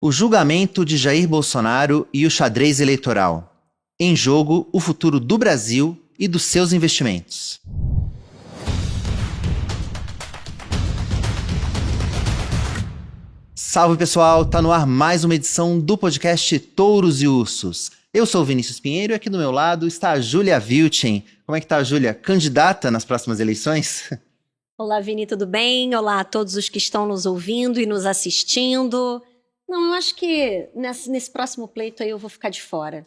O julgamento de Jair Bolsonaro e o xadrez eleitoral. Em jogo, o futuro do Brasil e dos seus investimentos. Salve pessoal, tá no ar mais uma edição do podcast Touros e Ursos. Eu sou o Vinícius Pinheiro e aqui do meu lado está a Júlia Vilchen. Como é que tá, Júlia? Candidata nas próximas eleições? Olá, Vini, tudo bem? Olá a todos os que estão nos ouvindo e nos assistindo. Não, eu acho que nesse próximo pleito aí eu vou ficar de fora.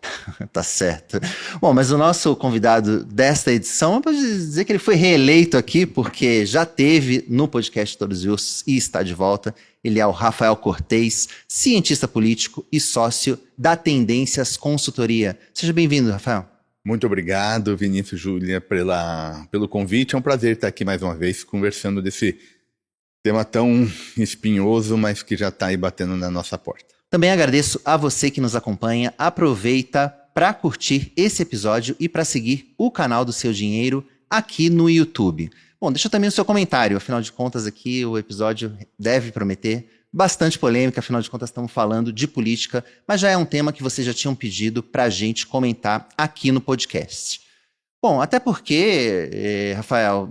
Tá certo. Bom, mas o nosso convidado desta edição, eu posso dizer que ele foi reeleito aqui, porque já teve no podcast Touros e Ursos e está de volta. Ele é o Rafael Cortez, cientista político e sócio da Tendências Consultoria. Seja bem-vindo, Rafael. Muito obrigado, Vinícius e Júlia, pelo convite. É um prazer estar aqui mais uma vez conversando desse tema tão espinhoso, mas que já está aí batendo na nossa porta. Também agradeço a você que nos acompanha. Aproveita para curtir esse episódio e para seguir o canal do Seu Dinheiro aqui no YouTube. Bom, deixa também o seu comentário. Afinal de contas, aqui o episódio deve prometer bastante polêmica. Afinal de contas, estamos falando de política, mas já é um tema que vocês já tinham pedido para a gente comentar aqui no podcast. Bom, até porque, Rafael,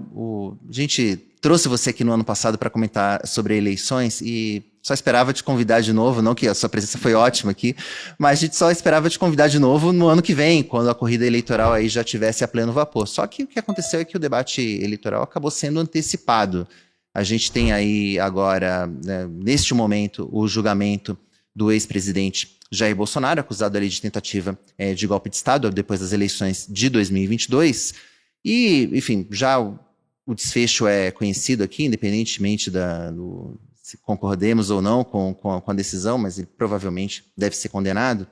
a gente trouxe você aqui no ano passado para comentar sobre eleições e só esperava te convidar de novo, não que a sua presença foi ótima aqui, mas a gente só esperava te convidar de novo no ano que vem, quando a corrida eleitoral aí já tivesse a pleno vapor. Só que o que aconteceu é que o debate eleitoral acabou sendo antecipado. A gente tem aí agora, né, neste momento, o julgamento do ex-presidente Jair Bolsonaro, acusado ali de tentativa de golpe de Estado depois das eleições de 2022. E, enfim, já o desfecho é conhecido aqui, independentemente se concordemos ou não com a decisão, mas ele provavelmente deve ser condenado.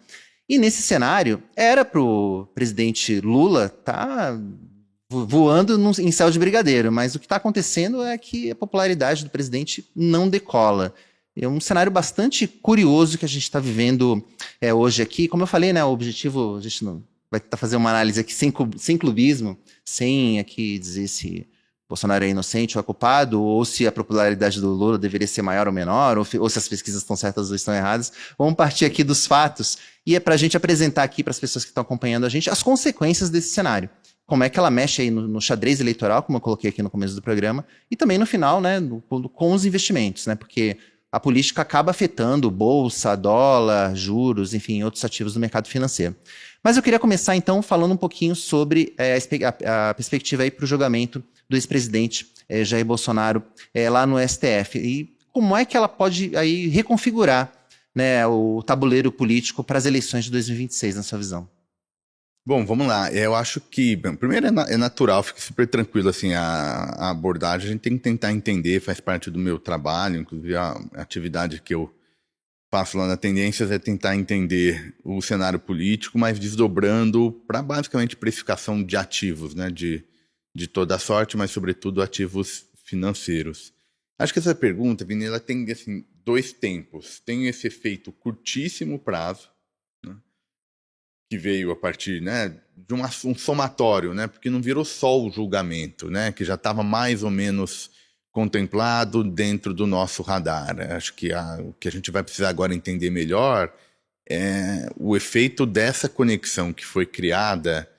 E nesse cenário, era para o presidente Lula estar voando em céu de brigadeiro, mas o que está acontecendo é que a popularidade do presidente não decola. É um cenário bastante curioso que a gente está vivendo hoje aqui. Como eu falei, né, o objetivo, a gente não vai tentar fazer uma análise aqui sem clubismo, sem aqui dizer se Bolsonaro é inocente ou é culpado, ou se a popularidade do Lula deveria ser maior ou menor, ou se as pesquisas estão certas ou estão erradas. Vamos partir aqui dos fatos e é para a gente apresentar aqui para as pessoas que estão acompanhando a gente as consequências desse cenário. Como é que ela mexe aí no xadrez eleitoral, como eu coloquei aqui no começo do programa, e também no final, né, com os investimentos, né, porque a política acaba afetando bolsa, dólar, juros, enfim, outros ativos do mercado financeiro. Mas eu queria começar, então, falando um pouquinho sobre a perspectiva aí para o julgamento do ex-presidente Jair Bolsonaro lá no STF. E como é que ela pode aí reconfigurar, né, o tabuleiro político para as eleições de 2026, na sua visão? Bom, vamos lá. Eu acho que, primeiro, é natural, fica super tranquilo assim, a abordagem. A gente tem que tentar entender, faz parte do meu trabalho, inclusive a atividade que eu faço lá na Tendências é tentar entender o cenário político, mas desdobrando para basicamente precificação de ativos, né, de toda a sorte, mas sobretudo ativos financeiros. Acho que essa pergunta, Vini, ela tem assim, dois tempos. Tem esse efeito curtíssimo prazo, né, que veio a partir, né, de um somatório, né, porque não virou só o julgamento, né, que já estava mais ou menos contemplado dentro do nosso radar. Acho que o que a gente vai precisar agora entender melhor é o efeito dessa conexão que foi criada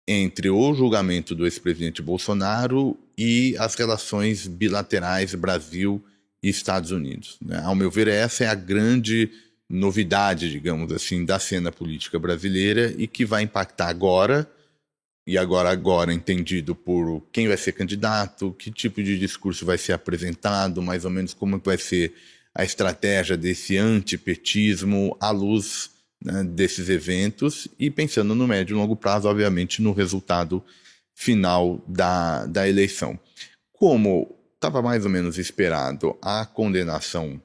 entre o julgamento do ex-presidente Bolsonaro e as relações bilaterais Brasil e Estados Unidos. Ao meu ver, essa é a grande novidade, digamos assim, da cena política brasileira e que vai impactar agora, e agora entendido por quem vai ser candidato, que tipo de discurso vai ser apresentado, mais ou menos como vai ser a estratégia desse antipetismo à luz, né, desses eventos e pensando no médio e longo prazo, obviamente, no resultado final da eleição. Como estava mais ou menos esperado a condenação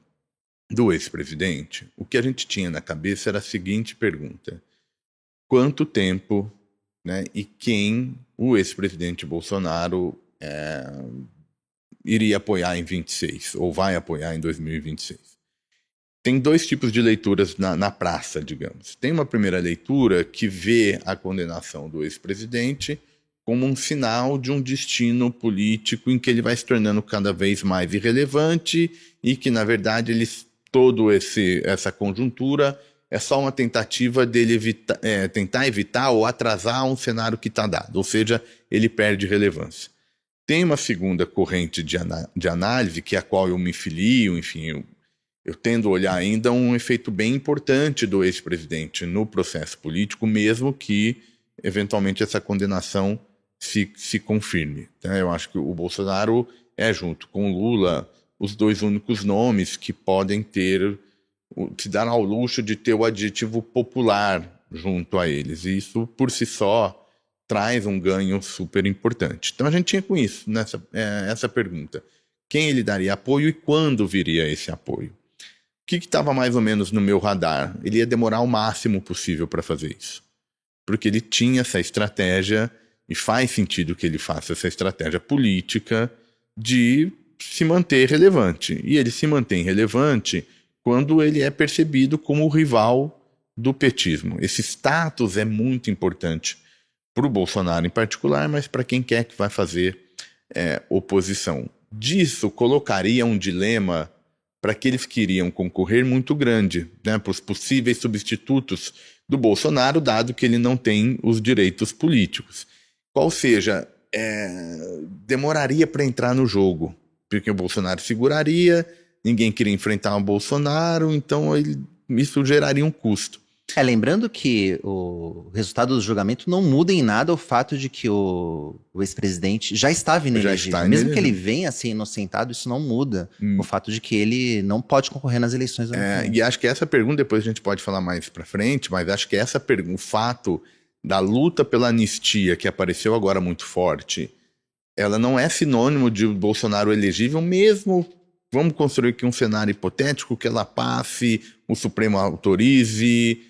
do ex-presidente, o que a gente tinha na cabeça era a seguinte pergunta: quanto tempo, né, e quem o ex-presidente Bolsonaro iria apoiar em 26, ou vai apoiar em 2026? Tem dois tipos de leituras na praça, digamos. Tem uma primeira leitura que vê a condenação do ex-presidente como um sinal de um destino político em que ele vai se tornando cada vez mais irrelevante e que, na verdade, ele toda essa conjuntura é só uma tentativa dele tentar evitar ou atrasar um cenário que está dado, ou seja, ele perde relevância. Tem uma segunda corrente de análise, que é a qual eu me filio, enfim, eu tendo a olhar ainda um efeito bem importante do ex-presidente no processo político, mesmo que, eventualmente, essa condenação se confirme. Então, eu acho que o Bolsonaro junto com o Lula, os dois únicos nomes que podem se dar ao luxo de ter o adjetivo popular junto a eles. E isso, por si só, traz um ganho super importante. Então, a gente tinha com isso, essa pergunta. Quem ele daria apoio e quando viria esse apoio? O que estava mais ou menos no meu radar? Ele ia demorar o máximo possível para fazer isso. Porque ele tinha essa estratégia, e faz sentido que ele faça essa estratégia política de se manter relevante. E ele se mantém relevante quando ele é percebido como o rival do petismo. Esse status é muito importante para o Bolsonaro em particular, mas para quem quer que vai fazer oposição. Disso colocaria um dilema para aqueles que iriam concorrer muito grande, né, para os possíveis substitutos do Bolsonaro, dado que ele não tem os direitos políticos. Qual seja, demoraria para entrar no jogo, porque o Bolsonaro seguraria, ninguém queria enfrentar o Bolsonaro, então isso geraria um custo. Lembrando que o resultado do julgamento não muda em nada o fato de que o ex-presidente já estava inelegível. Mesmo que ele venha a ser inocentado, isso não muda o fato de que ele não pode concorrer nas eleições do ano que vem. E acho que essa pergunta, depois a gente pode falar mais para frente, mas acho que essa pergunta, o fato da luta pela anistia, que apareceu agora muito forte, ela não é sinônimo de Bolsonaro elegível, mesmo, vamos construir aqui um cenário hipotético, que ela passe, o Supremo autorize,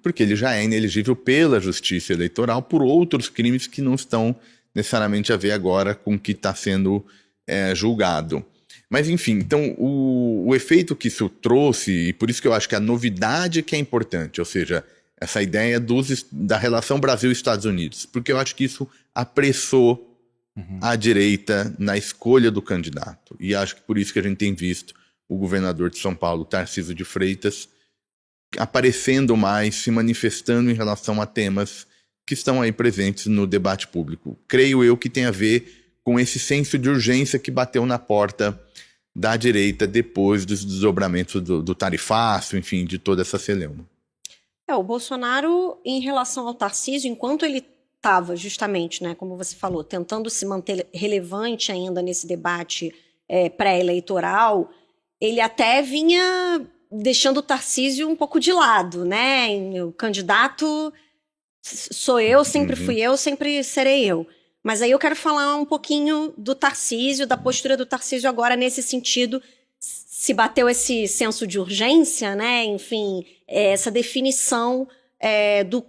porque ele já é inelegível pela Justiça Eleitoral por outros crimes que não estão necessariamente a ver agora com o que está sendo julgado. Mas, enfim, então, o efeito que isso trouxe, e por isso que eu acho que a novidade que é importante, ou seja, essa ideia da relação Brasil-Estados Unidos, porque eu acho que isso apressou a direita na escolha do candidato. E acho que por isso que a gente tem visto o governador de São Paulo, Tarcísio de Freitas, aparecendo mais, se manifestando em relação a temas que estão aí presentes no debate público. Creio eu que tem a ver com esse senso de urgência que bateu na porta da direita depois dos desdobramentos do tarifaço, enfim, de toda essa celeuma. O Bolsonaro, em relação ao Tarcísio, enquanto ele estava justamente, né, como você falou, tentando se manter relevante ainda nesse debate pré-eleitoral, ele até vinha deixando o Tarcísio um pouco de lado, né? O candidato sou eu, sempre fui eu, sempre serei eu. Mas aí eu quero falar um pouquinho do Tarcísio, da postura do Tarcísio agora nesse sentido, se bateu esse senso de urgência, né? Enfim, essa definição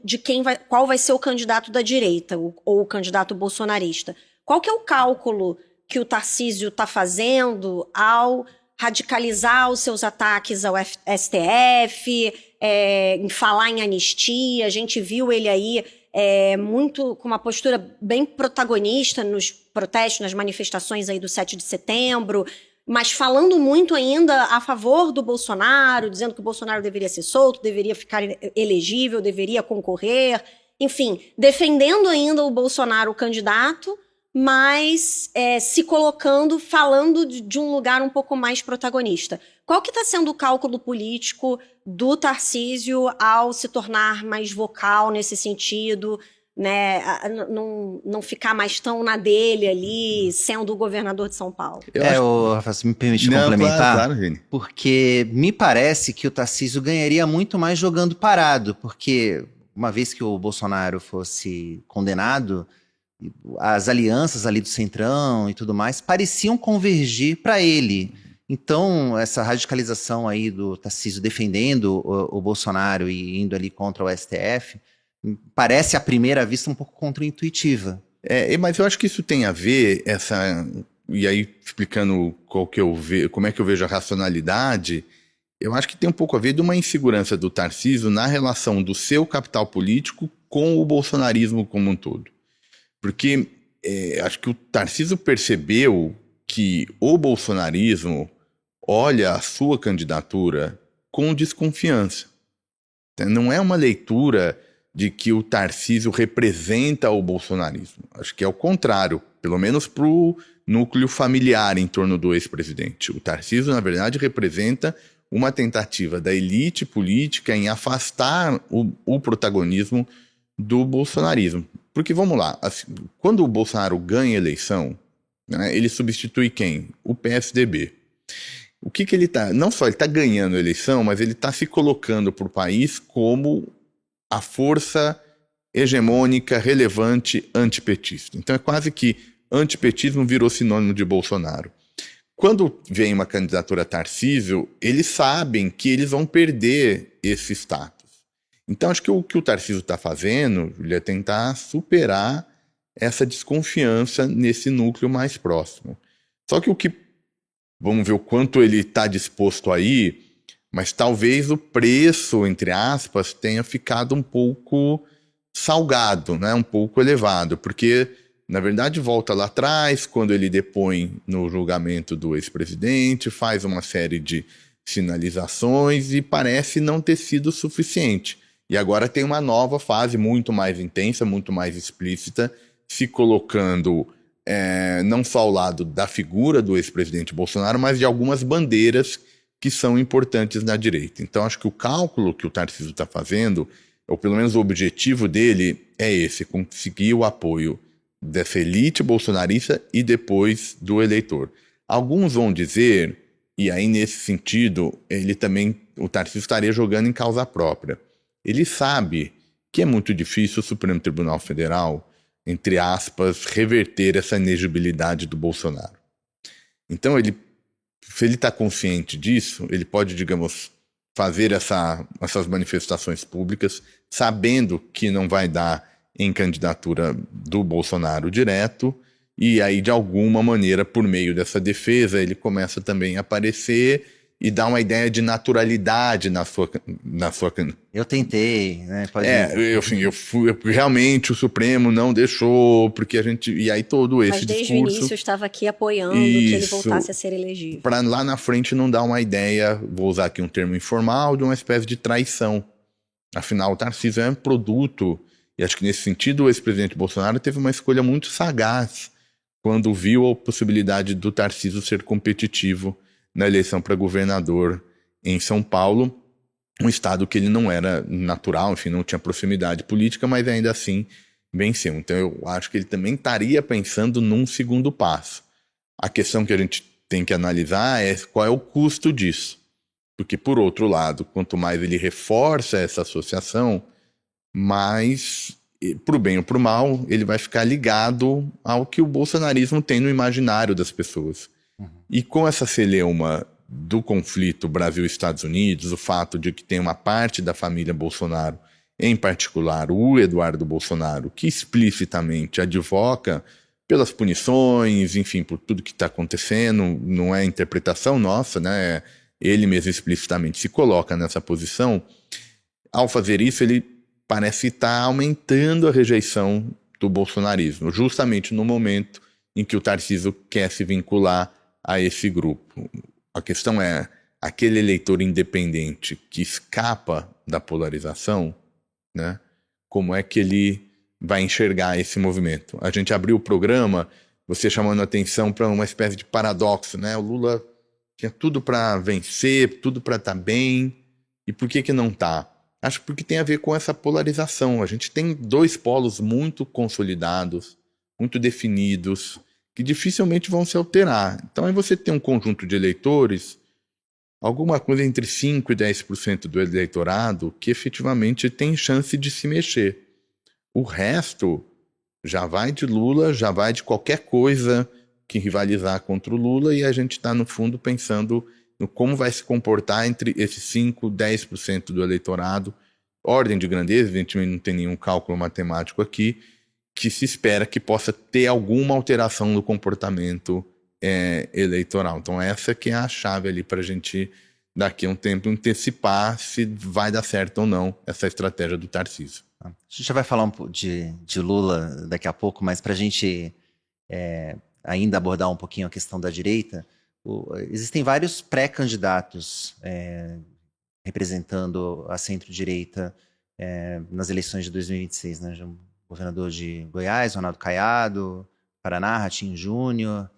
de qual vai ser o candidato da direita, ou o candidato bolsonarista. Qual que é o cálculo que o Tarcísio está fazendo ao radicalizar os seus ataques ao STF, em falar em anistia? A gente viu ele aí muito com uma postura bem protagonista nos protestos, nas manifestações aí do 7 de setembro, mas falando muito ainda a favor do Bolsonaro, dizendo que o Bolsonaro deveria ser solto, deveria ficar elegível, deveria concorrer, enfim, defendendo ainda o Bolsonaro, o candidato, mas se colocando, falando de um lugar um pouco mais protagonista. Qual que está sendo o cálculo político do Tarcísio ao se tornar mais vocal nesse sentido, né, não ficar mais tão na dele ali, sendo o governador de São Paulo? Rafa, se me permite complementar, claro, porque me parece que o Tarcísio ganharia muito mais jogando parado, porque uma vez que o Bolsonaro fosse condenado, as alianças ali do Centrão e tudo mais pareciam convergir para ele. Então, essa radicalização aí do Tarcísio defendendo o Bolsonaro e indo ali contra o STF, parece à primeira vista um pouco contraintuitiva. Mas eu acho que isso tem a ver, e aí explicando como é que eu vejo a racionalidade, eu acho que tem um pouco a ver de uma insegurança do Tarcísio na relação do seu capital político com o bolsonarismo como um todo. Porque acho que o Tarcísio percebeu que o bolsonarismo, olha a sua candidatura com desconfiança. Não é uma leitura de que o Tarcísio representa o bolsonarismo. Acho que é o contrário, pelo menos para o núcleo familiar em torno do ex-presidente. O Tarcísio, na verdade, representa uma tentativa da elite política em afastar o protagonismo do bolsonarismo. Porque, vamos lá, assim, quando o Bolsonaro ganha a eleição, né, ele substitui quem? O PSDB. O que ele está... Não só ele está ganhando a eleição, mas ele está se colocando para o país como a força hegemônica, relevante, antipetista. Então é quase que antipetismo virou sinônimo de Bolsonaro. Quando vem uma candidatura Tarcísio, eles sabem que eles vão perder esse status. Então acho que o Tarcísio está fazendo, Júlia, é tentar superar essa desconfiança nesse núcleo mais próximo. Só que vamos ver o quanto ele está disposto a ir, mas talvez o preço, entre aspas, tenha ficado um pouco salgado, né? Um pouco elevado, porque, na verdade, volta lá atrás, quando ele depõe no julgamento do ex-presidente, faz uma série de sinalizações e parece não ter sido suficiente. E agora tem uma nova fase muito mais intensa, muito mais explícita, se colocando não só ao lado da figura do ex-presidente Bolsonaro, mas de algumas bandeiras que são importantes na direita. Então, acho que o cálculo que o Tarcísio está fazendo, ou pelo menos o objetivo dele, é esse: conseguir o apoio dessa elite bolsonarista e depois do eleitor. Alguns vão dizer, e aí nesse sentido, o Tarcísio estaria jogando em causa própria. Ele sabe que é muito difícil o Supremo Tribunal Federal, entre aspas, reverter essa inegibilidade do Bolsonaro. Então, se ele está consciente disso, ele pode, digamos, fazer essas manifestações públicas, sabendo que não vai dar em candidatura do Bolsonaro direto, e aí, de alguma maneira, por meio dessa defesa, ele começa também a aparecer e dar uma ideia de naturalidade na sua. Eu tentei, né? Realmente o Supremo não deixou, porque a gente. E aí todo esse Mas desde discurso. o início eu estava aqui apoiando que ele voltasse a ser elegível. Para lá na frente não dar uma ideia, vou usar aqui um termo informal, de uma espécie de traição. Afinal, o Tarcísio é um produto, e acho que nesse sentido o ex-presidente Bolsonaro teve uma escolha muito sagaz quando viu a possibilidade do Tarcísio ser competitivo na eleição para governador em São Paulo, um estado que ele não era natural, enfim, não tinha proximidade política, mas ainda assim venceu. Então eu acho que ele também estaria pensando num segundo passo. A questão que a gente tem que analisar é qual é o custo disso. Porque, por outro lado, quanto mais ele reforça essa associação, mais, para o bem ou para o mal, ele vai ficar ligado ao que o bolsonarismo tem no imaginário das pessoas. E com essa celeuma do conflito Brasil-Estados Unidos, o fato de que tem uma parte da família Bolsonaro, em particular o Eduardo Bolsonaro, que explicitamente advoca pelas punições, enfim, por tudo que está acontecendo, não é interpretação nossa, né? Ele mesmo explicitamente se coloca nessa posição. Ao fazer isso, ele parece estar aumentando a rejeição do bolsonarismo, justamente no momento em que o Tarcísio quer se vincular a esse grupo. A questão é, aquele eleitor independente que escapa da polarização, né, como é que ele vai enxergar esse movimento? A gente abriu o programa, você chamando a atenção para uma espécie de paradoxo, né? O Lula tinha tudo para vencer, tudo para estar bem, e por que não está? Acho porque tem a ver com essa polarização. A gente tem dois polos muito consolidados, muito definidos, que dificilmente vão se alterar. Então aí você tem um conjunto de eleitores, alguma coisa entre 5% e 10% do eleitorado, que efetivamente tem chance de se mexer. O resto já vai de Lula, já vai de qualquer coisa que rivalizar contra o Lula, e a gente está, no fundo, pensando no como vai se comportar entre esses 5% e 10% do eleitorado. Ordem de grandeza, evidentemente não tem nenhum cálculo matemático aqui, que se espera que possa ter alguma alteração no comportamento eleitoral. Então essa que é a chave ali para a gente, daqui a um tempo, antecipar se vai dar certo ou não essa estratégia do Tarcísio. A gente já vai falar um pouco de Lula daqui a pouco, mas para a gente ainda abordar um pouquinho a questão da direita, existem vários pré-candidatos representando a centro-direita nas eleições de 2026, né? O governador de Goiás, Ronaldo Caiado, Paraná, Ratinho Júnior,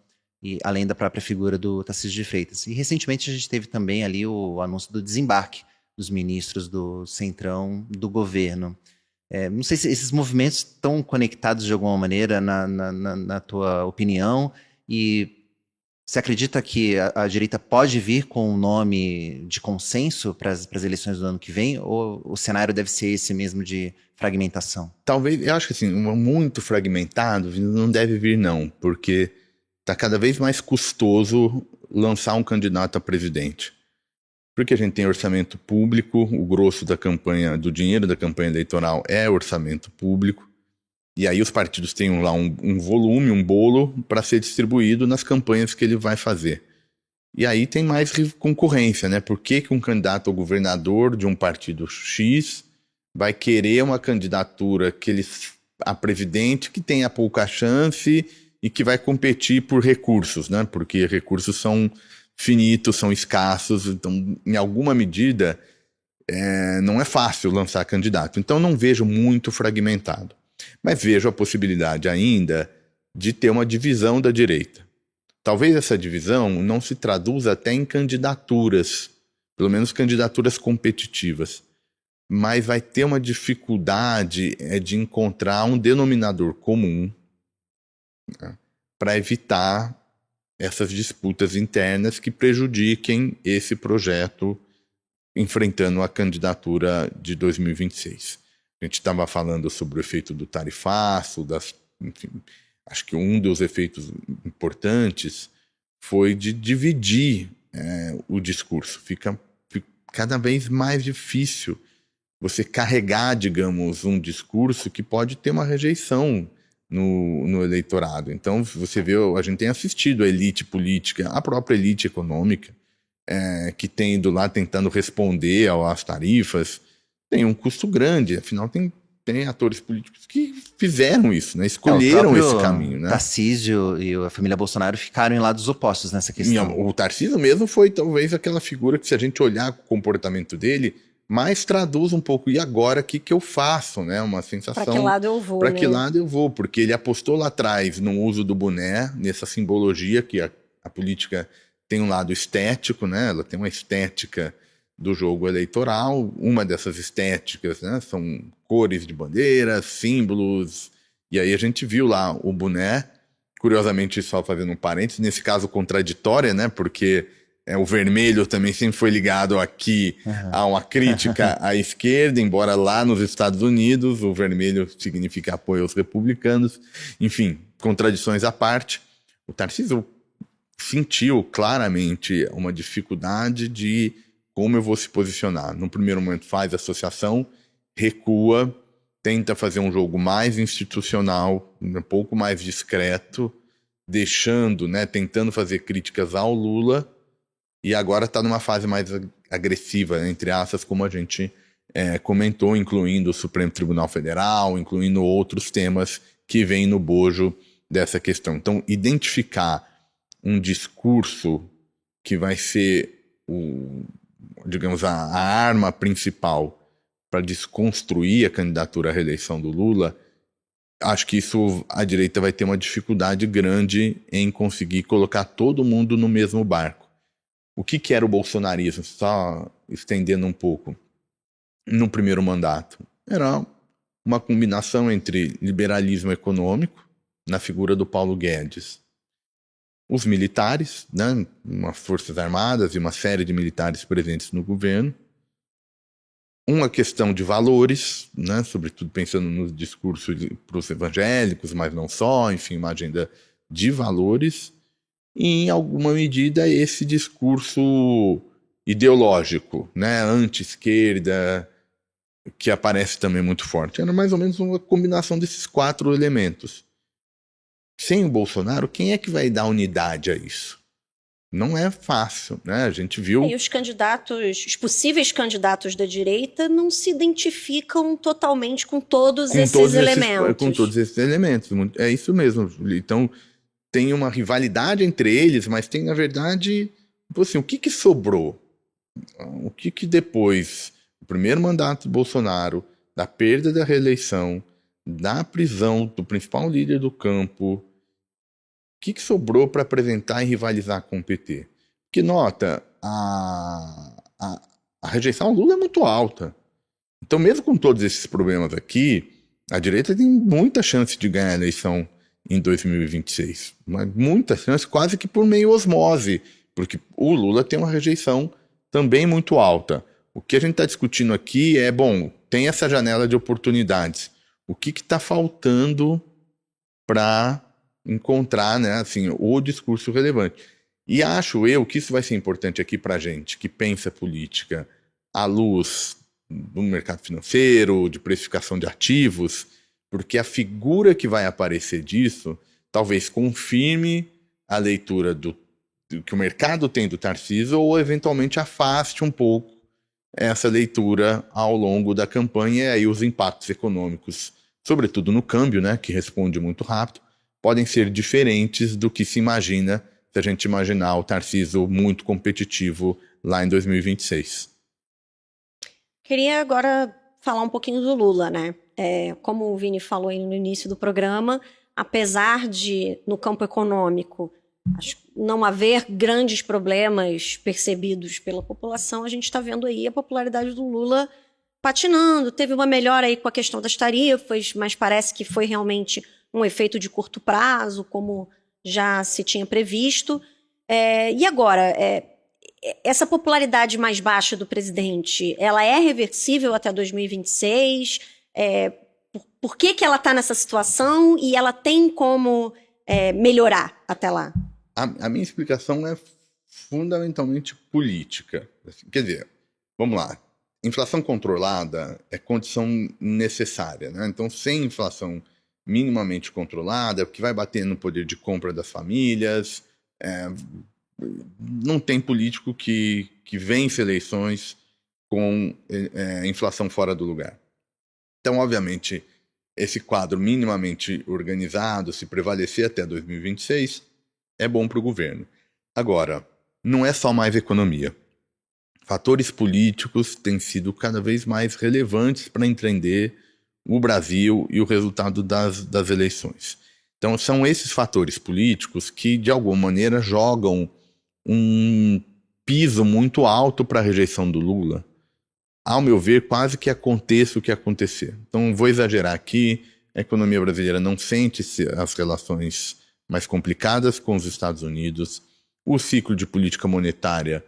e além da própria figura do Tarcísio de Freitas. E recentemente a gente teve também ali o anúncio do desembarque dos ministros do Centrão do governo. Não sei se esses movimentos estão conectados de alguma maneira na tua opinião, e você acredita que a direita pode vir com um nome de consenso para as eleições do ano que vem, ou o cenário deve ser esse mesmo de fragmentação? Talvez, eu acho que assim, muito fragmentado não deve vir não, porque está cada vez mais custoso lançar um candidato a presidente. Porque a gente tem orçamento público, o grosso da campanha, do dinheiro da campanha eleitoral é orçamento público, e aí os partidos têm lá um volume, um bolo para ser distribuído nas campanhas que ele vai fazer. E aí tem mais concorrência, né? Por que um candidato ao governador de um partido X vai querer uma candidatura a presidente que tenha pouca chance e que vai competir por recursos, né? Porque recursos são finitos, são escassos, então em alguma medida não é fácil lançar candidato. Então não vejo muito fragmentado. Mas vejo a possibilidade ainda de ter uma divisão da direita. Talvez essa divisão não se traduza até em candidaturas, pelo menos candidaturas competitivas, mas vai ter uma dificuldade de encontrar um denominador comum, né, para evitar essas disputas internas que prejudiquem esse projeto enfrentando a candidatura de 2026. A gente estava falando sobre o efeito do tarifaço, enfim, acho que um dos efeitos importantes foi de dividir o discurso. Fica cada vez mais difícil você carregar, digamos, um discurso que pode ter uma rejeição no eleitorado. Então, você vê, a gente tem assistido a elite política, a própria elite econômica, que tem ido lá tentando responder às tarifas, tem um custo grande, afinal tem atores políticos que fizeram isso, né? Escolheram esse caminho, né? Tarcísio e a família Bolsonaro ficaram em lados opostos nessa questão. O Tarcísio mesmo foi talvez aquela figura que, se a gente olhar o comportamento dele, mais traduz um pouco, e agora o que eu faço, né? Uma sensação... Para que lado eu vou, Para que lado eu vou, porque ele apostou lá atrás no uso do boné, nessa simbologia que a política tem um lado estético, né? Ela tem uma estética do jogo eleitoral. Uma dessas estéticas, né, são cores de bandeiras, símbolos, e aí a gente viu lá o boné, curiosamente, só fazendo um parênteses, nesse caso contraditória, né, porque o vermelho também sempre foi ligado aqui a uma crítica à esquerda, embora lá nos Estados Unidos o vermelho significa apoio aos republicanos. Enfim, contradições à parte, o Tarcísio sentiu claramente uma dificuldade de como eu vou se posicionar. No primeiro momento faz associação, recua, tenta fazer um jogo mais institucional, um pouco mais discreto, deixando, né, tentando fazer críticas ao Lula, e agora está numa fase mais agressiva, né, entre aspas, como a gente comentou, incluindo o Supremo Tribunal Federal, incluindo outros temas que vêm no bojo dessa questão. Então, identificar um discurso que vai ser digamos, a arma principal para desconstruir a candidatura à reeleição do Lula, acho que isso a direita vai ter uma dificuldade grande em conseguir colocar todo mundo no mesmo barco. O que era o bolsonarismo? Só estendendo um pouco. No primeiro mandato, era uma combinação entre liberalismo econômico, na figura do Paulo Guedes, os militares, né, umas forças armadas e uma série de militares presentes no governo, uma questão de valores, né, sobretudo pensando no discurso para os evangélicos, mas não só, enfim, uma agenda de valores, e em alguma medida esse discurso ideológico, né, anti-esquerda, que aparece também muito forte. Era mais ou menos uma combinação desses 4 elementos. Sem o Bolsonaro, quem é que vai dar unidade a isso? Não é fácil, né? A gente viu... E os possíveis candidatos da direita não se identificam totalmente com todos esses elementos. Com todos esses elementos. É isso mesmo. Então, tem uma rivalidade entre eles, mas tem, na verdade, assim, o que sobrou? O que depois do primeiro mandato de Bolsonaro, da perda da reeleição, da prisão do principal líder do campo, o que sobrou para apresentar e rivalizar com o PT? Que nota, a rejeição ao Lula é muito alta. Então, mesmo com todos esses problemas aqui, a direita tem muita chance de ganhar a eleição em 2026. Mas muita chance, quase que por meio osmose, porque o Lula tem uma rejeição também muito alta. O que a gente está discutindo aqui é, bom, tem essa janela de oportunidades. O que está faltando para encontrar, né, assim, o discurso relevante? E acho eu que isso vai ser importante aqui para a gente, que pensa política à luz do mercado financeiro, de precificação de ativos, porque a figura que vai aparecer disso talvez confirme a leitura do que o mercado tem do Tarcísio ou eventualmente afaste um pouco essa leitura ao longo da campanha, e aí os impactos econômicos, sobretudo no câmbio, né, que responde muito rápido, podem ser diferentes do que se imagina se a gente imaginar o Tarcísio muito competitivo lá em 2026. Queria agora falar um pouquinho do Lula, né? Como o Vini falou aí no início do programa, apesar de, no campo econômico, não haver grandes problemas percebidos pela população, a gente está vendo aí a popularidade do Lula patinando. Teve uma melhora aí com a questão das tarifas, mas parece que foi realmente um efeito de curto prazo, como já se tinha previsto. E agora, essa popularidade mais baixa do presidente, ela é reversível até 2026? Por que ela está nessa situação e ela tem como melhorar até lá? A minha explicação é fundamentalmente política. Quer dizer, vamos lá. Inflação controlada é condição necessária, né? Então, sem inflação minimamente controlada, que vai bater no poder de compra das famílias, não tem político que vence eleições com inflação fora do lugar. Então, obviamente, esse quadro minimamente organizado, se prevalecer até 2026, é bom para o governo. Agora, não é só mais economia. Fatores políticos têm sido cada vez mais relevantes para entender o Brasil e o resultado das eleições. Então, são esses fatores políticos que, de alguma maneira, jogam um piso muito alto para a rejeição do Lula. Ao meu ver, quase que aconteça o que acontecer. Então, vou exagerar aqui, a economia brasileira não sente as relações mais complicadas com os Estados Unidos, o ciclo de política monetária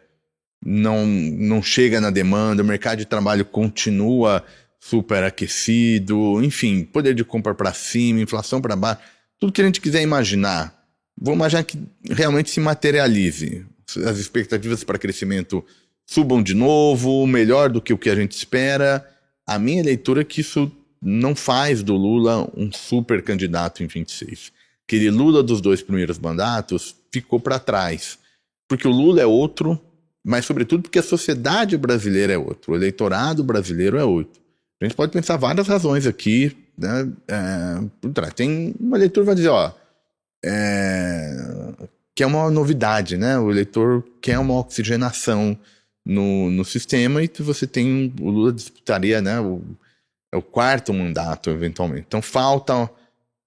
não chega na demanda, o mercado de trabalho continua superaquecido, enfim, poder de compra para cima, inflação para baixo, tudo que a gente quiser imaginar. Vou imaginar que realmente se materialize. As expectativas para crescimento subam de novo, melhor do que o que a gente espera. A minha leitura é que isso não faz do Lula um super candidato em 26. Aquele Lula dos 2 primeiros mandatos ficou para trás. Porque o Lula é outro, mas sobretudo porque a sociedade brasileira é outro, o eleitorado brasileiro é outro. A gente pode pensar várias razões aqui, né? Tem uma leitura que vai dizer, que é uma novidade, né? O eleitor quer uma oxigenação no sistema, e você tem, o Lula disputaria, né, o 4º mandato, eventualmente. Então falta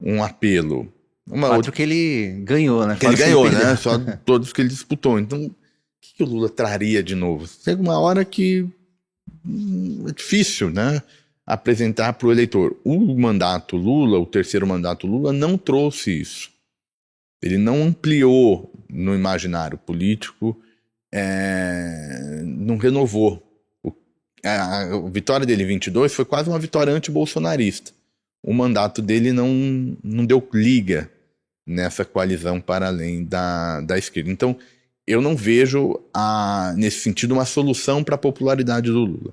um apelo. Outro que ele ganhou, né? Que ele ganhou, né? Só todos que ele disputou. Então, o que o Lula traria de novo? Chega uma hora que é difícil, né, apresentar para o eleitor. O mandato Lula, o 3º mandato Lula, não trouxe isso. Ele não ampliou no imaginário político, não renovou. A vitória dele em 22 foi quase uma vitória anti-bolsonarista. O mandato dele não deu liga nessa coalizão para além da esquerda. Então, eu não vejo, nesse sentido, uma solução para a popularidade do Lula.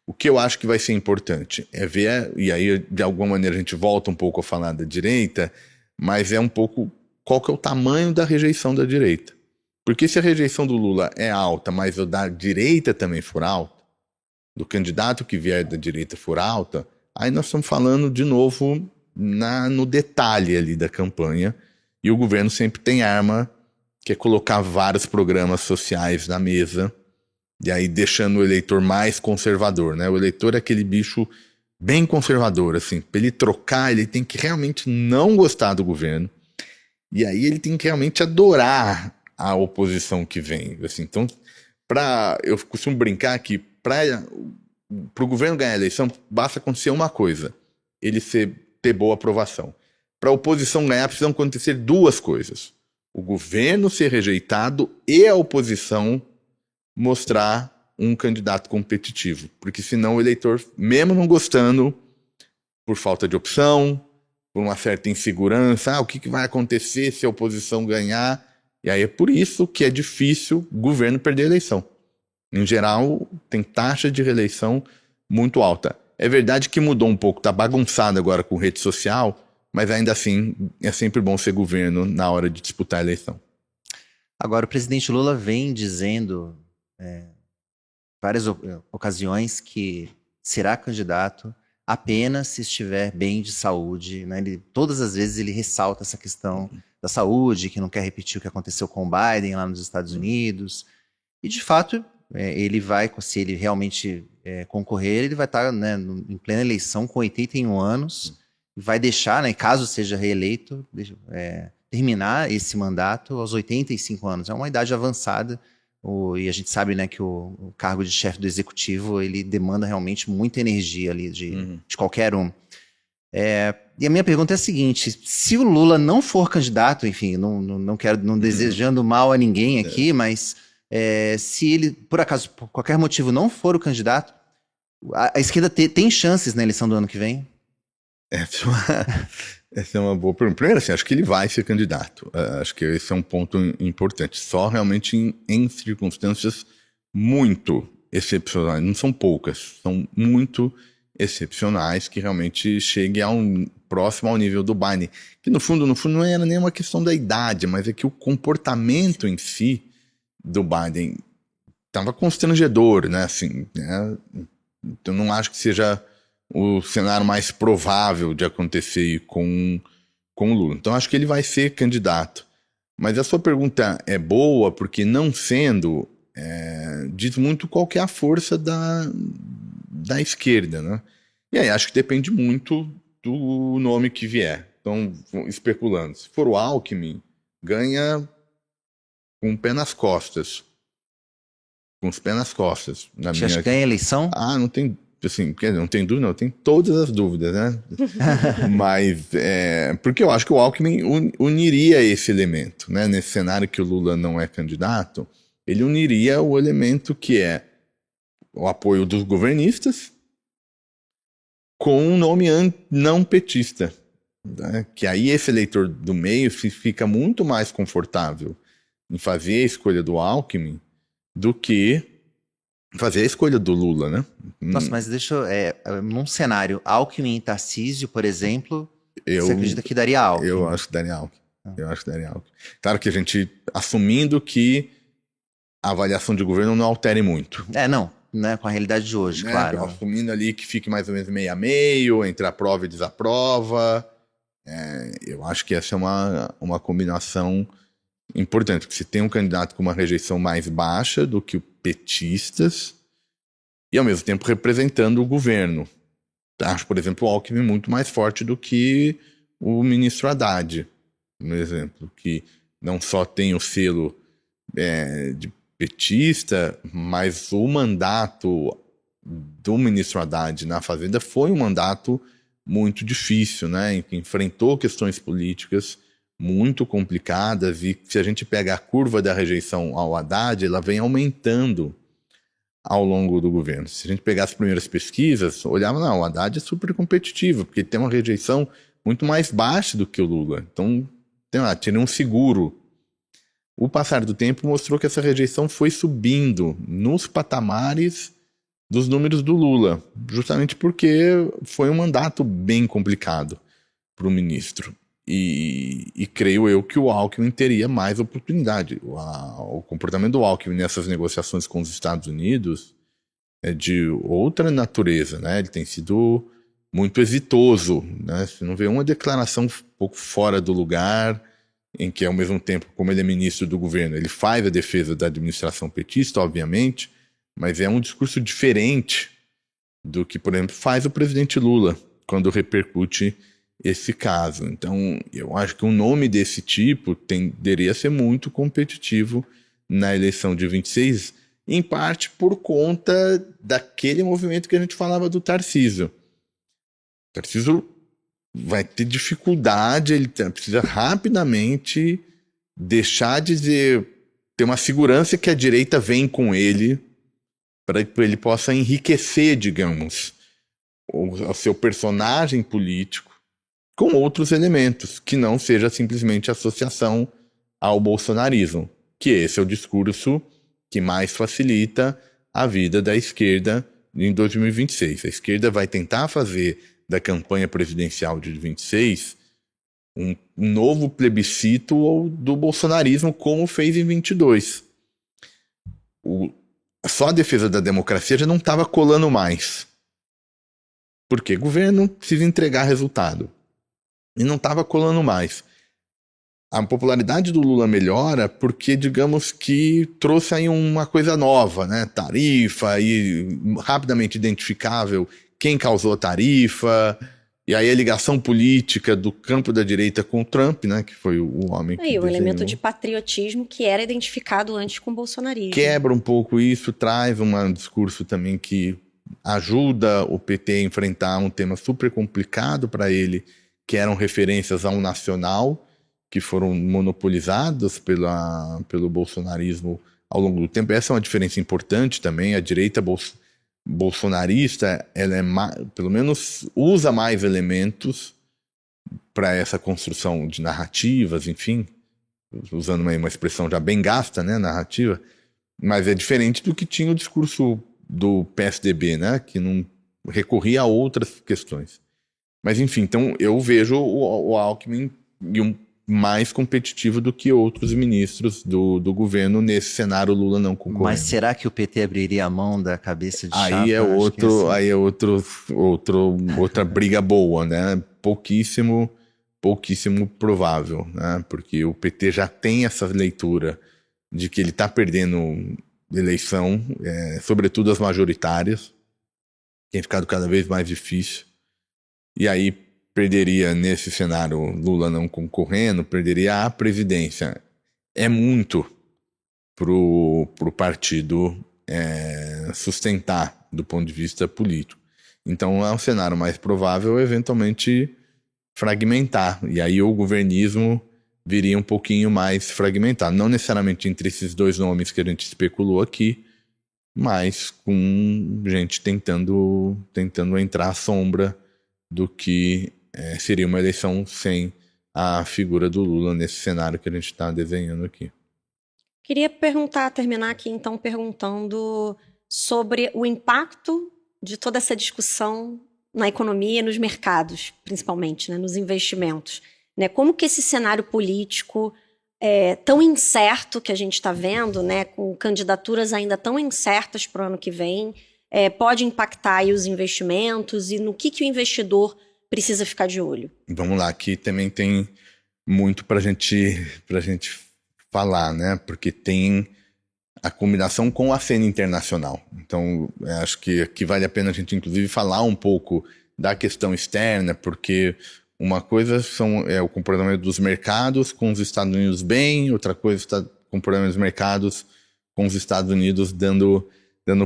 O que eu acho que vai ser importante é ver, e aí de alguma maneira a gente volta um pouco a falar da direita, mas é um pouco qual que é o tamanho da rejeição da direita. Porque se a rejeição do Lula é alta, mas a da direita também for alta, do candidato que vier da direita for alta, aí nós estamos falando de novo no detalhe ali da campanha, E o governo sempre tem arma, que é colocar vários programas sociais na mesa, e aí deixando o eleitor mais conservador, né? O eleitor é aquele bicho bem conservador, assim. Para ele trocar, ele tem que realmente não gostar do governo. E aí ele tem que realmente adorar a oposição que vem. Assim. Então, eu costumo brincar que para o governo ganhar a eleição, basta acontecer uma coisa: ele ter boa aprovação. Para a oposição ganhar, precisam acontecer duas coisas: o governo ser rejeitado e a oposição mostrar um candidato competitivo. Porque senão o eleitor, mesmo não gostando, por falta de opção, por uma certa insegurança, o que vai acontecer se a oposição ganhar? E aí é por isso que é difícil o governo perder a eleição. Em geral, tem taxa de reeleição muito alta. É verdade que mudou um pouco, está bagunçado agora com rede social, mas ainda assim é sempre bom ser governo na hora de disputar a eleição. Agora, o presidente Lula vem dizendo várias ocasiões que será candidato apenas se estiver bem de saúde, né? Todas as vezes ele ressalta essa questão da saúde, que não quer repetir o que aconteceu com o Biden lá nos Estados Unidos. E, de fato, ele vai, se ele realmente concorrer, ele vai estar, né, em plena eleição com 81 anos, e vai deixar, né, caso seja reeleito, terminar esse mandato aos 85 anos. É uma idade avançada, e a gente sabe, né, que o cargo de chefe do executivo, ele demanda realmente muita energia ali de qualquer um. E a minha pergunta é a seguinte: se o Lula não for candidato, enfim, não desejando mal a ninguém aqui, mas se ele, por acaso, por qualquer motivo, não for o candidato, a esquerda tem chances na eleição do ano que vem? Essa é uma boa pergunta. Primeiro, assim, acho que ele vai ser candidato. Acho que esse é um ponto importante. Só realmente em circunstâncias muito excepcionais. Não são poucas, são muito excepcionais que realmente chegue próximo ao nível do Biden. Que no fundo não era nem uma questão da idade, mas é que o comportamento em si do Biden estava constrangedor, né? Assim, né? Eu não acho que seja o cenário mais provável de acontecer com o Lula. Então, acho que ele vai ser candidato. Mas a sua pergunta é boa, porque não sendo, diz muito qual que é a força da esquerda, né? E aí, acho que depende muito do nome que vier. Então, especulando, se for o Alckmin, ganha com o pé nas costas. Com os pés nas costas. Você acha que ganha a eleição? Não tem... Assim, não tem dúvida, não, tem todas as dúvidas, né? Mas, porque eu acho que o Alckmin uniria esse elemento, né? Nesse cenário que o Lula não é candidato, ele uniria o elemento que é o apoio dos governistas com um nome não petista, né? Que aí esse eleitor do meio fica muito mais confortável em fazer a escolha do Alckmin do que fazer a escolha do Lula, né? Nossa, mas deixa eu... num cenário Alckmin e Tarcísio, por exemplo, você acredita que daria Alckmin? Eu acho que daria Alckmin. Eu acho que daria Alckmin. Claro que a gente, assumindo que a avaliação de governo não altere muito. Não, né, com a realidade de hoje, claro. Assumindo ali que fique mais ou menos meio a meio, entre aprova e desaprova. Eu acho que essa é uma combinação importante, porque você tem um candidato com uma rejeição mais baixa do que o petistas e ao mesmo tempo representando o governo. Acho, por exemplo, o Alckmin muito mais forte do que o ministro Haddad, por exemplo, que não só tem o selo de petista, mas o mandato do ministro Haddad na Fazenda foi um mandato muito difícil, né, em que enfrentou questões políticas muito complicadas, e se a gente pega a curva da rejeição ao Haddad, ela vem aumentando ao longo do governo. Se a gente pegar as primeiras pesquisas, olhava, não, o Haddad é super competitivo, porque tem uma rejeição muito mais baixa do que o Lula. Então, tinha um seguro. O passar do tempo mostrou que essa rejeição foi subindo nos patamares dos números do Lula, justamente porque foi um mandato bem complicado para o ministro. E creio eu que o Alckmin teria mais oportunidade. O comportamento do Alckmin nessas negociações com os Estados Unidos é de outra natureza, né? Ele tem sido muito exitoso, né? Você não vê uma declaração um pouco fora do lugar, em que, ao mesmo tempo, como ele é ministro do governo, ele faz a defesa da administração petista, obviamente, mas é um discurso diferente do que, por exemplo, faz o presidente Lula quando repercute esse caso. Então, eu acho que um nome desse tipo tenderia a ser muito competitivo na eleição de 26, em parte por conta daquele movimento que a gente falava do Tarcísio. O Tarcísio vai ter dificuldade, ele precisa rapidamente deixar de ter uma segurança que a direita vem com ele para que ele possa enriquecer, digamos, o seu personagem político com outros elementos, que não seja simplesmente associação ao bolsonarismo, que esse é o discurso que mais facilita a vida da esquerda em 2026. A esquerda vai tentar fazer da campanha presidencial de 26 um novo plebiscito do bolsonarismo, como fez em 22. Só a defesa da democracia já não estava colando mais. Porque o governo precisa entregar resultado. E não estava colando mais. A popularidade do Lula melhora porque, digamos que trouxe aí uma coisa nova, né? Tarifa, e rapidamente identificável quem causou a tarifa, e aí a ligação política do campo da direita com o Trump, né? Que foi o homem que o elemento de patriotismo que era identificado antes com o bolsonarismo. Quebra um pouco isso, traz um discurso também que ajuda o PT a enfrentar um tema super complicado para ele, que eram referências ao nacional, que foram monopolizadas pelo bolsonarismo ao longo do tempo. Essa é uma diferença importante também. A direita bolsonarista, ela pelo menos usa mais elementos para essa construção de narrativas, enfim, usando uma expressão já bem gasta, né, narrativa, mas é diferente do que tinha o discurso do PSDB, né, que não recorria a outras questões. Mas enfim, então eu vejo o Alckmin mais competitivo do que outros ministros do governo nesse cenário Lula não concorrendo. Mas será que o PT abriria a mão da cabeça de chapa? Aí é outra briga boa, né? Pouquíssimo provável, né? Porque o PT já tem essa leitura de que ele está perdendo eleição, sobretudo as majoritárias, tem ficado cada vez mais difícil. E aí perderia, nesse cenário, Lula não concorrendo, perderia a presidência. É muito pro partido sustentar do ponto de vista político. Então é um cenário mais provável eventualmente fragmentar. E aí o governismo viria um pouquinho mais fragmentado. Não necessariamente entre esses dois nomes que a gente especulou aqui, mas com gente tentando entrar à sombra do que seria uma eleição sem a figura do Lula nesse cenário que a gente está desenhando aqui. Queria terminar aqui então perguntando sobre o impacto de toda essa discussão na economia e nos mercados, principalmente, né, nos investimentos. Né? Como que esse cenário político tão incerto que a gente está vendo, né, com candidaturas ainda tão incertas para o ano que vem, pode impactar aí os investimentos e no que o investidor precisa ficar de olho? Vamos lá, aqui também tem muito para gente falar, né? Porque tem a combinação com a cena internacional. Então, acho que aqui vale a pena a gente, inclusive, falar um pouco da questão externa, porque uma coisa é o comportamento dos mercados com os Estados Unidos bem, outra coisa está o comportamento dos mercados com os Estados Unidos dando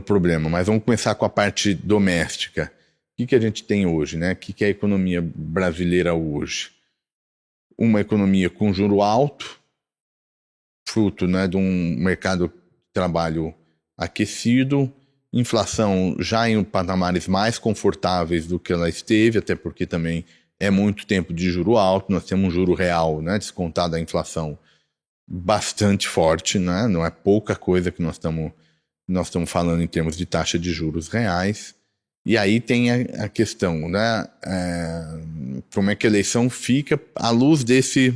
problema. Mas vamos começar com a parte doméstica. O que a gente tem hoje, né? O que é a economia brasileira hoje? Uma economia com juro alto, fruto, né, de um mercado de trabalho aquecido, inflação já em patamares mais confortáveis do que ela esteve, até porque também é muito tempo de juro alto, nós temos um juro real, né, descontado da inflação, bastante forte, né? Não é pouca coisa que nós estamos falando em termos de taxa de juros reais. E aí tem a questão, né? Como é que a eleição fica à luz desse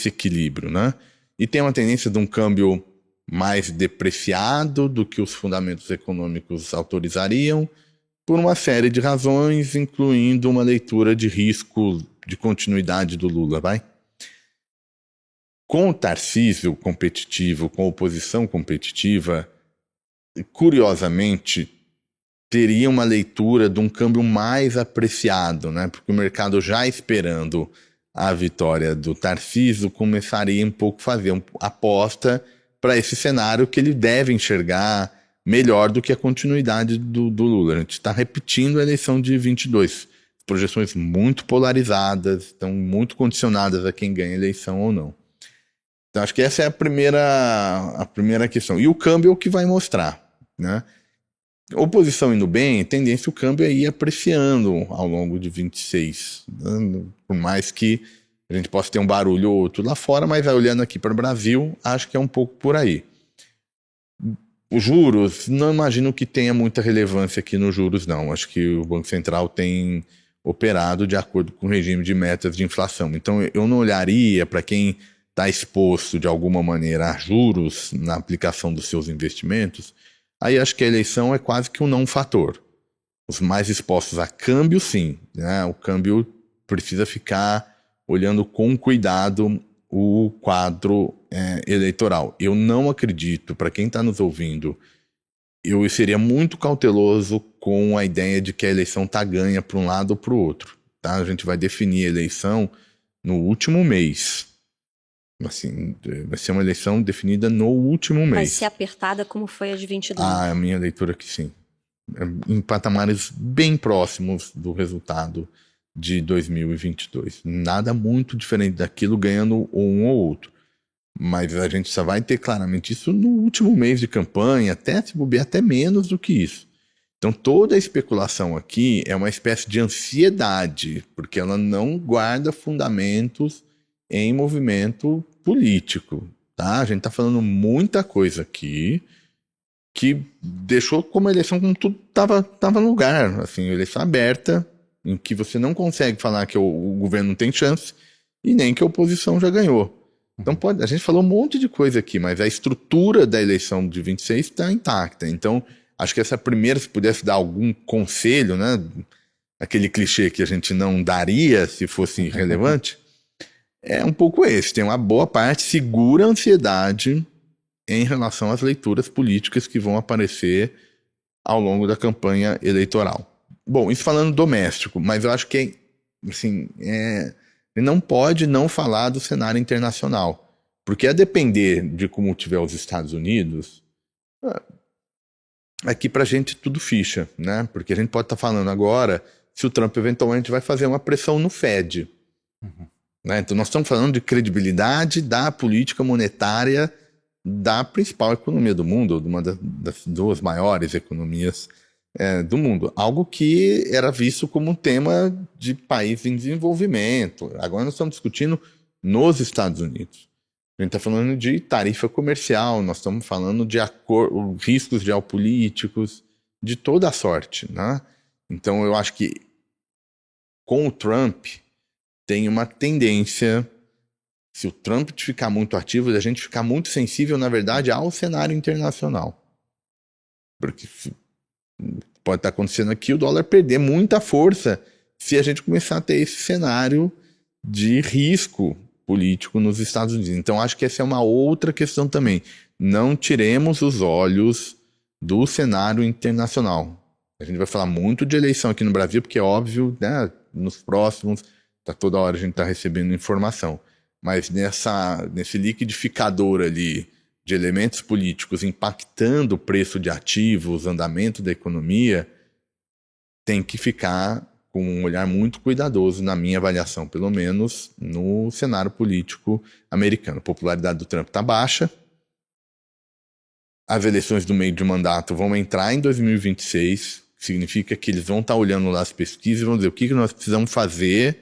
equilíbrio, né? E tem uma tendência de um câmbio mais depreciado do que os fundamentos econômicos autorizariam, por uma série de razões, incluindo uma leitura de risco de continuidade do Lula, vai? Com o Tarcísio competitivo, com a oposição competitiva, curiosamente, teria uma leitura de um câmbio mais apreciado, né? Porque o mercado já esperando a vitória do Tarcísio começaria um pouco a fazer uma aposta para esse cenário que ele deve enxergar melhor do que a continuidade do Lula. A gente está repetindo a eleição de 22. Projeções muito polarizadas, estão muito condicionadas a quem ganha a eleição ou não. Então acho que essa é a primeira questão. E o câmbio é o que vai mostrar, né? Oposição indo bem, tendência o câmbio é ir apreciando ao longo de 26. Né? Por mais que a gente possa ter um barulho ou outro lá fora, mas olhando aqui para o Brasil, acho que é um pouco por aí. Os juros, não imagino que tenha muita relevância aqui nos juros, não. Acho que o Banco Central tem operado de acordo com o regime de metas de inflação. Então eu não olharia para quem está exposto de alguma maneira a juros na aplicação dos seus investimentos. Aí acho que a eleição é quase que um não fator. Os mais expostos a câmbio, sim, né? O câmbio precisa ficar olhando com cuidado o quadro eleitoral. Eu não acredito, para quem está nos ouvindo, eu seria muito cauteloso com a ideia de que a eleição está ganha para um lado ou para o outro. Tá? A gente vai definir a eleição no último mês. Assim, vai ser uma eleição definida no último mês. Vai ser apertada como foi a de 22. A minha leitura é que sim. Em patamares bem próximos do resultado de 2022. Nada muito diferente daquilo, ganhando um ou outro. Mas a gente só vai ter claramente isso no último mês de campanha, até se bobear até menos do que isso. Então toda a especulação aqui é uma espécie de ansiedade, porque ela não guarda fundamentos em movimento político, tá? A gente tá falando muita coisa aqui que deixou como a eleição como tudo tava no lugar, assim, eleição aberta, em que você não consegue falar que o governo não tem chance e nem que a oposição já ganhou. Então a gente falou um monte de coisa aqui, mas a estrutura da eleição de 26 está intacta. Então acho que essa primeira, se pudesse dar algum conselho, né, aquele clichê que a gente não daria se fosse relevante, é um pouco esse. Tem uma boa parte, segura a ansiedade em relação às leituras políticas que vão aparecer ao longo da campanha eleitoral. Bom, isso falando doméstico, mas eu acho que assim, não pode não falar do cenário internacional, porque a depender de como tiver os Estados Unidos, aqui pra gente tudo ficha, né? Porque a gente pode estar falando agora se o Trump eventualmente vai fazer uma pressão no Fed. Né? Então nós estamos falando de credibilidade da política monetária da principal economia do mundo, de uma das duas maiores economias do mundo. Algo que era visto como um tema de país em desenvolvimento. Agora nós estamos discutindo nos Estados Unidos. A gente está falando de tarifa comercial, nós estamos falando de riscos geopolíticos, de toda a sorte. Né? Então eu acho que com o Trump tem uma tendência, se o Trump ficar muito ativo, a gente ficar muito sensível, na verdade, ao cenário internacional. Porque pode estar acontecendo aqui o dólar perder muita força se a gente começar a ter esse cenário de risco político nos Estados Unidos. Então, acho que essa é uma outra questão também. Não tiremos os olhos do cenário internacional. A gente vai falar muito de eleição aqui no Brasil, porque é óbvio, né, nos próximos... toda hora a gente está recebendo informação. Mas nesse liquidificador ali de elementos políticos impactando o preço de ativos, o andamento da economia, tem que ficar com um olhar muito cuidadoso, na minha avaliação, pelo menos, no cenário político americano. A popularidade do Trump está baixa. As eleições do meio de mandato vão entrar em 2026, significa que eles vão estar olhando lá as pesquisas e vão dizer o que nós precisamos fazer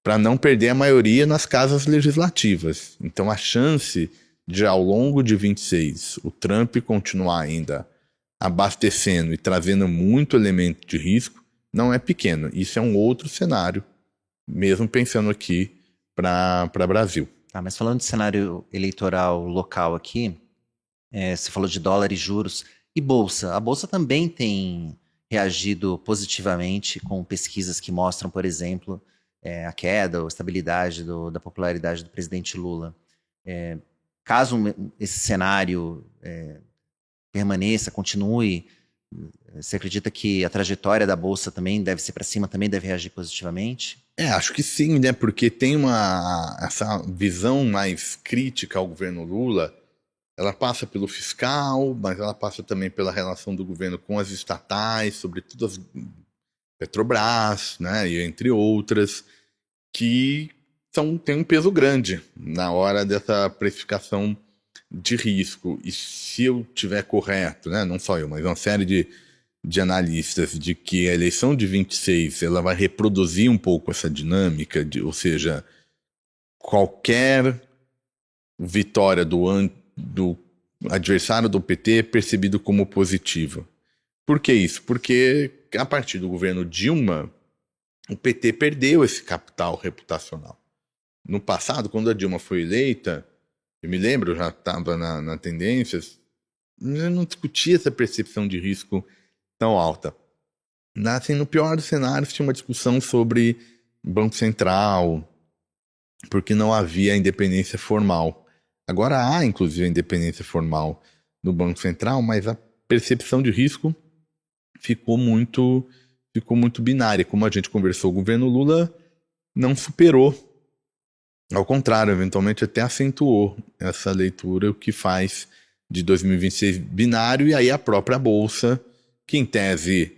para não perder a maioria nas casas legislativas. Então a chance de, ao longo de 26, o Trump continuar ainda abastecendo e trazendo muito elemento de risco não é pequeno. Isso é um outro cenário, mesmo pensando aqui para Brasil. Tá, mas falando de cenário eleitoral local aqui, você falou de dólar e juros e bolsa. A bolsa também tem reagido positivamente com pesquisas que mostram, por exemplo, a queda ou estabilidade da popularidade do presidente Lula. caso esse cenário permaneça, continue, você acredita que a trajetória da Bolsa também deve ser para cima, também deve reagir positivamente? Acho que sim, né? Porque tem essa visão mais crítica ao governo Lula, ela passa pelo fiscal, mas ela passa também pela relação do governo com as estatais, sobretudo as Petrobras, né? E entre outras, que tem um peso grande na hora dessa precificação de risco. E se eu tiver correto, né? Não só eu, mas uma série de analistas, de que a eleição de 26 ela vai reproduzir um pouco essa dinâmica, ou seja, qualquer vitória do adversário do PT é percebido como positiva. Por que isso? Porque a partir do governo Dilma, o PT perdeu esse capital reputacional. No passado, quando a Dilma foi eleita, eu me lembro, eu já estava na Tendências, eu não discutia essa percepção de risco tão alta. Assim, no pior dos cenários, tinha uma discussão sobre Banco Central, porque não havia independência formal. Agora há, inclusive, a independência formal no Banco Central, mas a percepção de risco ficou muito binária. Como a gente conversou, o governo Lula não superou. Ao contrário, eventualmente até acentuou essa leitura, o que faz de 2026 binário, e aí a própria Bolsa, que em tese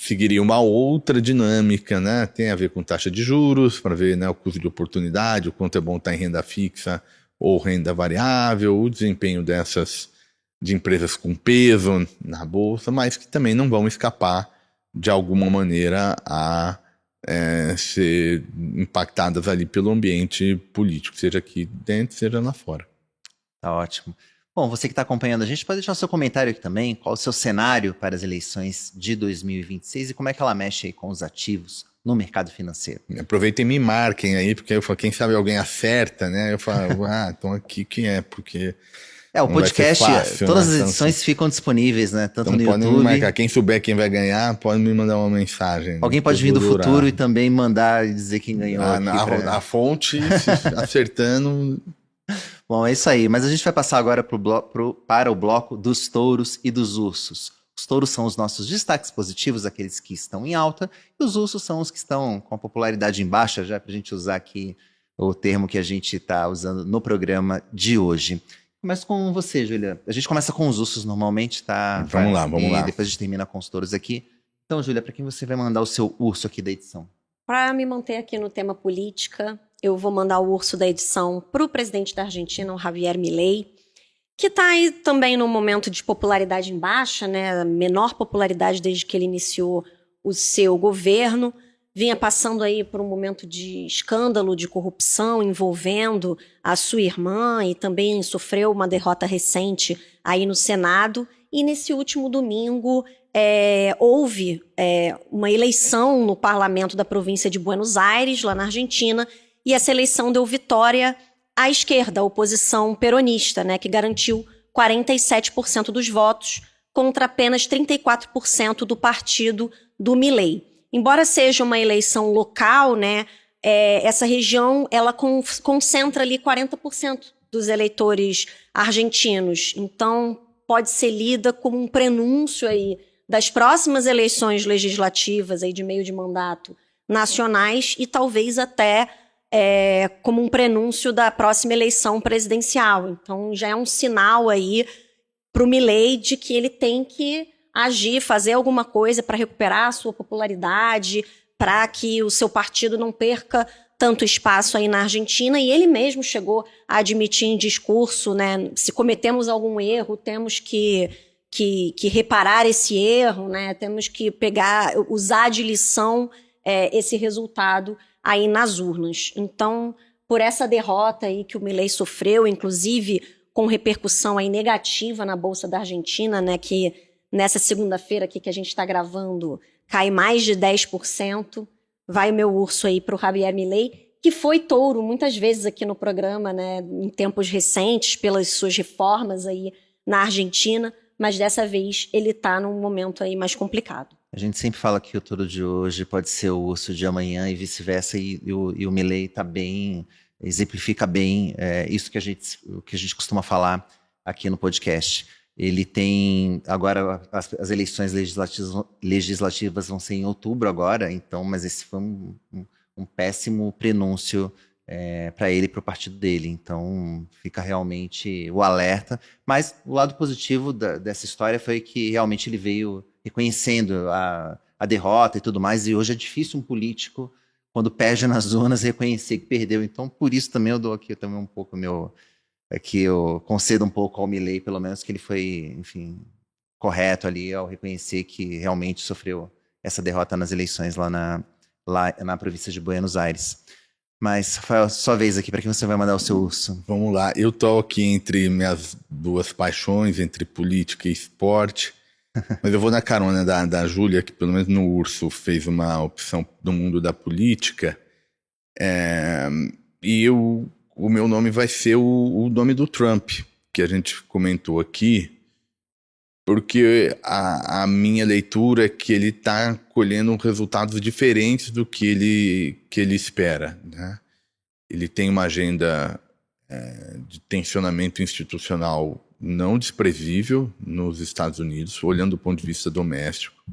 seguiria uma outra dinâmica, né? Tem a ver com taxa de juros, para ver, né, o custo de oportunidade, o quanto é bom estar em renda fixa ou renda variável, o desempenho de empresas com peso na Bolsa, mas que também não vão escapar de alguma maneira a ser impactadas ali pelo ambiente político, seja aqui dentro, seja lá fora. Tá ótimo. Bom, você que está acompanhando a gente, pode deixar o seu comentário aqui também. Qual o seu cenário para as eleições de 2026 e como é que ela mexe aí com os ativos no mercado financeiro? Aproveitem e me marquem aí, porque eu falo, quem sabe alguém acerta, né? Eu falo, então aqui quem é? Porque o podcast, fácil, todas né? as edições ficam disponíveis, né? Tanto então no podem YouTube. Me marcar. Quem souber quem vai ganhar, pode me mandar uma mensagem. Alguém pode vir do futuro e também mandar e dizer quem ganhou. A fonte, acertando. Bom, é isso aí. Mas a gente vai passar agora para o bloco dos touros e dos ursos. Os touros são os nossos destaques positivos, aqueles que estão em alta, e os ursos são os que estão com a popularidade em baixa, já para a gente usar aqui o termo que a gente está usando no programa de hoje. Começo com você, Júlia. A gente começa com os ursos normalmente, tá? Vamos lá. E depois a gente termina com os touros aqui. Então, Júlia, para quem você vai mandar o seu urso aqui da edição? Para me manter aqui no tema política, eu vou mandar o urso da edição para o presidente da Argentina, o Javier Milei, que está aí também num momento de popularidade em baixa, né? Menor popularidade desde que ele iniciou o seu governo. Vinha passando aí por um momento de escândalo de corrupção envolvendo a sua irmã e também sofreu uma derrota recente aí no Senado. E nesse último domingo houve uma eleição no parlamento da província de Buenos Aires, lá na Argentina, e essa eleição deu vitória à esquerda, a oposição peronista, né, que garantiu 47% dos votos contra apenas 34% do partido do Milei. Embora seja uma eleição local, né, essa região ela concentra ali 40% dos eleitores argentinos. Então, pode ser lida como um prenúncio aí das próximas eleições legislativas aí de meio de mandato nacionais e talvez até como um prenúncio da próxima eleição presidencial. Então, já é um sinal aí para o Milei de que ele tem que agir, fazer alguma coisa para recuperar a sua popularidade, para que o seu partido não perca tanto espaço aí na Argentina. E ele mesmo chegou a admitir em discurso, né, se cometemos algum erro, temos que reparar esse erro, né, temos que usar de lição esse resultado aí nas urnas. Então, por essa derrota aí que o Milei sofreu, inclusive com repercussão aí negativa na Bolsa da Argentina, né, que nessa segunda-feira aqui que a gente está gravando, cai mais de 10%. Vai o meu urso aí para o Javier Milei, que foi touro muitas vezes aqui no programa, né, em tempos recentes, pelas suas reformas aí na Argentina, mas dessa vez ele está num momento aí mais complicado. A gente sempre fala que o touro de hoje pode ser o urso de amanhã e vice-versa, e o Milei está bem exemplifica bem isso que a gente costuma falar aqui no podcast. Ele tem, agora as eleições legislativas vão ser em outubro agora, então, mas esse foi um péssimo prenúncio para ele e para o partido dele. Então, fica realmente o alerta. Mas o lado positivo dessa história foi que realmente ele veio reconhecendo a derrota e tudo mais, e hoje é difícil um político, quando perde nas urnas, reconhecer que perdeu. Então, por isso também eu dou aqui também um pouco que eu concedo um pouco ao Milei, pelo menos que ele foi, enfim, correto ali ao reconhecer que realmente sofreu essa derrota nas eleições lá na província de Buenos Aires. Mas, Rafael, sua vez aqui, para quem você vai mandar o seu urso? Vamos lá, eu tô aqui entre minhas duas paixões, entre política e esporte, mas eu vou na carona da Júlia, que pelo menos no urso fez uma opção do mundo da política, e o meu nome vai ser o nome do Trump, que a gente comentou aqui, porque a minha leitura é que ele está colhendo resultados diferentes do que ele espera, né? Ele tem uma agenda de tensionamento institucional não desprezível nos Estados Unidos, olhando do ponto de vista doméstico.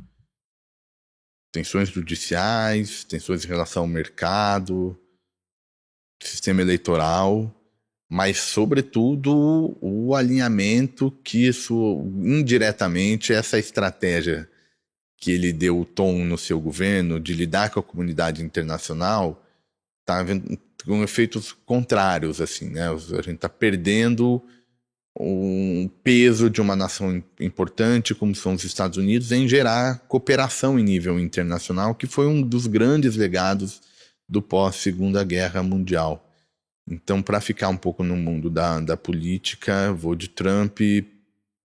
Tensões judiciais, tensões em relação ao mercado, sistema eleitoral, mas, sobretudo, o alinhamento que isso, indiretamente, essa estratégia que ele deu o tom no seu governo de lidar com a comunidade internacional está com efeitos contrários, assim, né? A gente está perdendo um peso de uma nação importante como são os Estados Unidos em gerar cooperação em nível internacional, que foi um dos grandes legados do pós-Segunda Guerra Mundial. Então, para ficar um pouco no mundo da política, vou de Trump,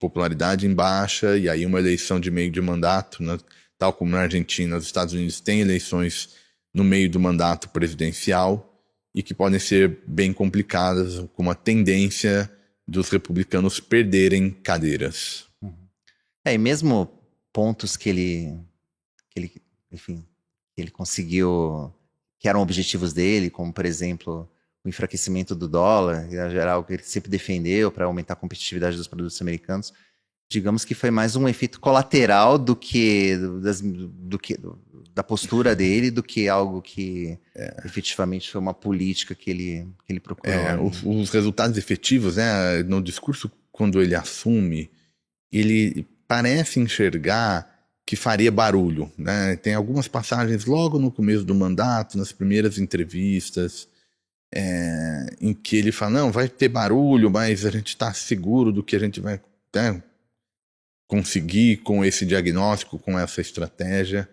popularidade em baixa, e aí uma eleição de meio de mandato, né? Tal como na Argentina, os Estados Unidos têm eleições no meio do mandato presidencial e que podem ser bem complicadas, com uma tendência dos republicanos perderem cadeiras. E mesmo pontos que ele conseguiu, que eram objetivos dele, como, por exemplo, o enfraquecimento do dólar, em geral, que ele sempre defendeu para aumentar a competitividade dos produtos americanos, digamos que foi mais um efeito colateral da postura dele, do que algo que efetivamente foi uma política que ele procurou. Os resultados efetivos, né, no discurso, quando ele assume, ele parece enxergar que faria barulho, né? Tem algumas passagens logo no começo do mandato, nas primeiras entrevistas, em que ele fala, não, vai ter barulho, mas a gente está seguro do que a gente vai conseguir com esse diagnóstico, com essa estratégia.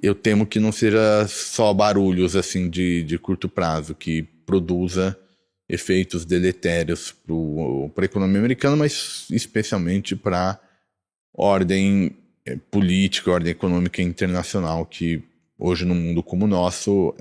Eu temo que não seja só barulhos assim de curto prazo, que produza efeitos deletérios para a economia americana, mas especialmente para a ordem política, ordem econômica internacional, que hoje no mundo como o nosso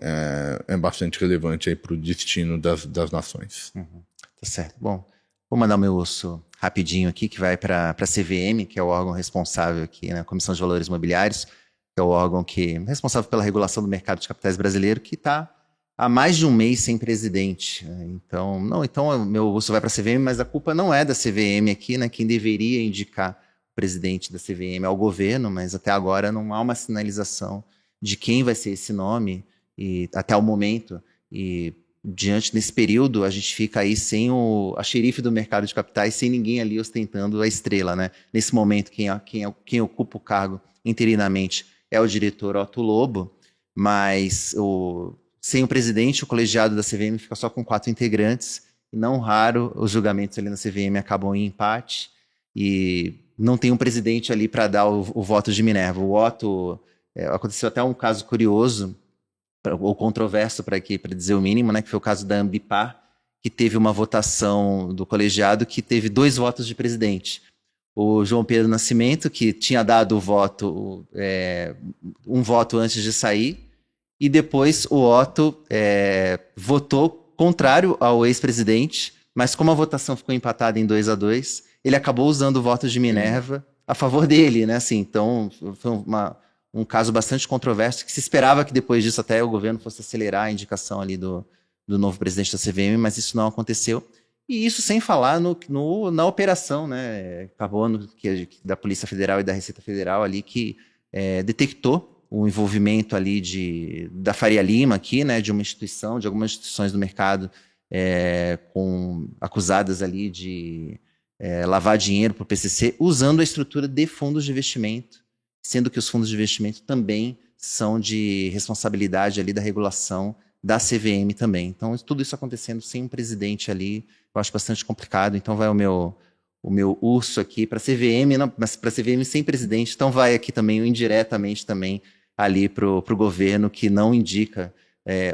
é bastante relevante para o destino das nações. Tá certo. Bom, vou mandar o meu urso rapidinho aqui, que vai para a CVM, que é o órgão responsável aqui, né, Comissão de Valores Imobiliários, que é o órgão responsável pela regulação do mercado de capitais brasileiro, que está há mais de um mês sem presidente. Então o meu urso vai para a CVM, mas a culpa não é da CVM aqui, né? Quem deveria indicar o presidente da CVM é o governo, mas até agora não há uma sinalização de quem vai ser esse nome, e até o momento, e diante desse período, a gente fica aí sem a xerife do mercado de capitais, sem ninguém ali ostentando a estrela, né? Nesse momento, quem ocupa o cargo interinamente é o diretor Otto Lobo, mas sem o presidente, o colegiado da CVM fica só com 4 integrantes, e não raro os julgamentos ali na CVM acabam em empate, e não tem um presidente ali para dar o voto de Minerva. O Otto, aconteceu até um caso curioso, ou controverso, para dizer o mínimo, né, que foi o caso da Ambipar, que teve uma votação do colegiado que teve 2 votos de presidente. O João Pedro Nascimento, que tinha dado o voto, um voto antes de sair, e depois o Otto votou contrário ao ex-presidente, mas como a votação ficou empatada em 2-2, ele acabou usando o voto de Minerva a favor dele, né? Assim, então, foi um caso bastante controverso, que se esperava que depois disso até o governo fosse acelerar a indicação ali do do novo presidente da CVM, mas isso não aconteceu. E isso sem falar na operação, né, carbono da Polícia Federal e da Receita Federal ali, que detectou o envolvimento ali da Faria Lima aqui, né, de algumas instituições do mercado acusadas ali de lavar dinheiro para o PCC, usando a estrutura de fundos de investimento, sendo que os fundos de investimento também são de responsabilidade ali da regulação da CVM também. Então, tudo isso acontecendo sem um presidente ali, eu acho bastante complicado. Então, vai o meu urso aqui para a CVM, não, mas para a CVM sem presidente. Então, vai aqui também, indiretamente também, ali para o governo, que não indica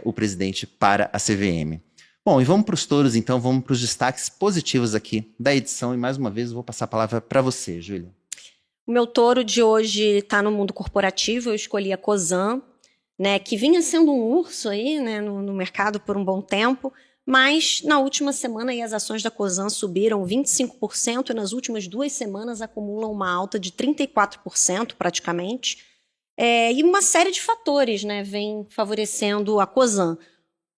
o presidente para a CVM. Bom, e vamos para os touros, então, vamos para os destaques positivos aqui da edição. E, mais uma vez, eu vou passar a palavra para você, Júlia. O meu touro de hoje está no mundo corporativo, eu escolhi a Cosan, né, que vinha sendo um urso aí, né, no mercado por um bom tempo, mas na última semana aí, as ações da Cosan subiram 25% e nas últimas 2 semanas acumulam uma alta de 34% praticamente. E uma série de fatores, né, vem favorecendo a Cosan.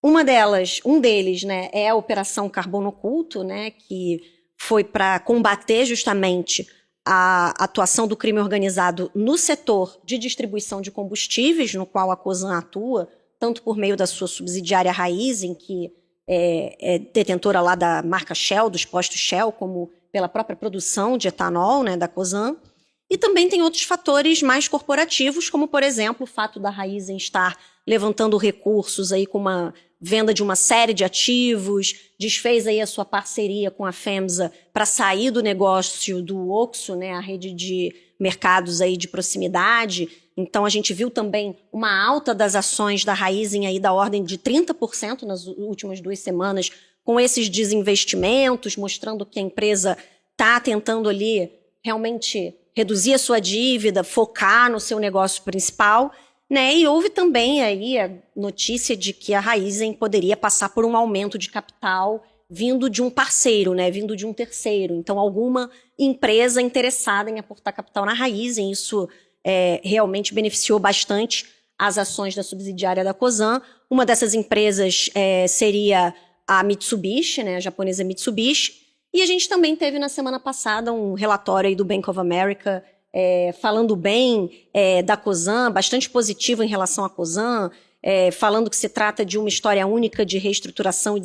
Um deles, né, é a Operação Carbono Oculto, né, que foi para combater justamente a atuação do crime organizado no setor de distribuição de combustíveis, no qual a Cosan atua, tanto por meio da sua subsidiária Raízen, que é detentora lá da marca Shell, dos postos Shell, como pela própria produção de etanol, né, da Cosan. E também tem outros fatores mais corporativos, como, por exemplo, o fato da Raízen estar levantando recursos aí com uma venda de uma série de ativos, desfez aí a sua parceria com a FEMSA para sair do negócio do OXXO, né, a rede de mercados aí de proximidade. Então, a gente viu também uma alta das ações da Raízen aí da ordem de 30% nas últimas 2 semanas, com esses desinvestimentos, mostrando que a empresa está tentando ali realmente reduzir a sua dívida, focar no seu negócio principal, né? E houve também aí a notícia de que a Raízen poderia passar por um aumento de capital vindo de um parceiro, né? Vindo de um terceiro. Então, alguma empresa interessada em aportar capital na Raízen, isso realmente beneficiou bastante as ações da subsidiária da Cosan. Uma dessas empresas seria a Mitsubishi, né? A japonesa Mitsubishi. E a gente também teve na semana passada um relatório aí do Bank of America falando bem da Cosan, bastante positivo em relação à Cosan, falando que se trata de uma história única de reestruturação e